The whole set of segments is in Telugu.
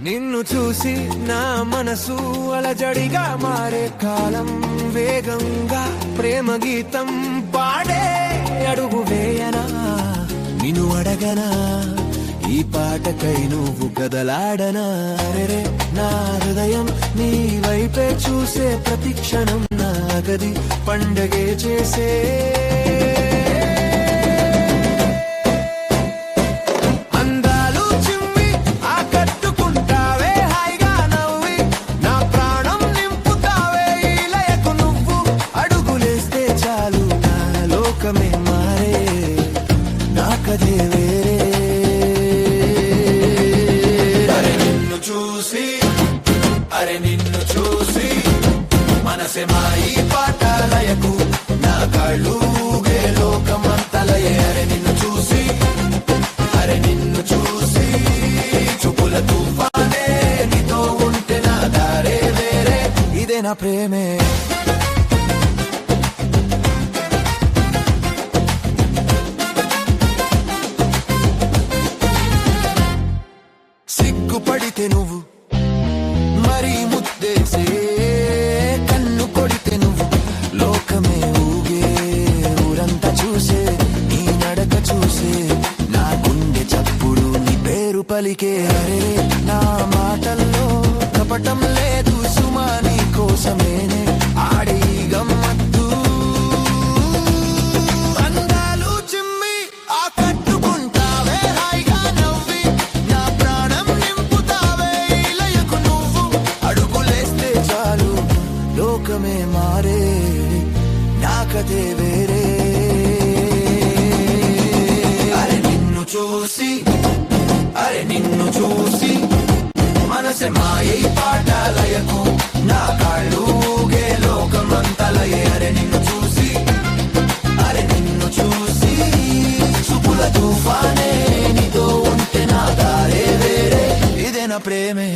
నిన్ను చూసి నా మనసు అలజడిగా మారే కాలం వేగంగా ప్రేమ గీతం పాడే అడుగు వేయనా నిన్ను అడగనా ఈ పాటకై నువ్వు కదలాడనా రే నా హృదయం నీ వైపే చూసే ప్రతి క్షణం నా గది పండగే చేసే నిన్ను చూసి మనసే మాయి పాటలయకు నా కళ్ళూగే లోకమంతలయే నిన్ను చూసి చూపుల తుఫానే నీతో ఉంటే నా దారే వేరే ఇదే నా ప్రేమే సిగ్గుపడితే నువ్వు మరి ముద్దేసే కన్ను కొడితే నువ్వు లోకమే ఊగే ఊరంతా చూసే నీ నడక చూసే నా గుండె చప్పుడు నీ పేరు పలికే అరే నా మాటల్లో కపటం లేదు సుమా నీ కోసమేనే ఆడే గమ్మత్తు లోకమే మారే నా కథే వేరే నిన్ను చూసి మనసే మాయై పాటలయకు నా కాళ్ళూగే లోకమంతలయే నిన్ను చూసి చూపుల తుఫానే నీతో ఉంటే నా దారే వేరే ఇదే నా ప్రేమే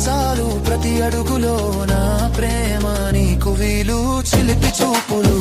చాలు ప్రతి అడుగులో నా ప్రేమ నీకు వీలు చిలిపి చూపులు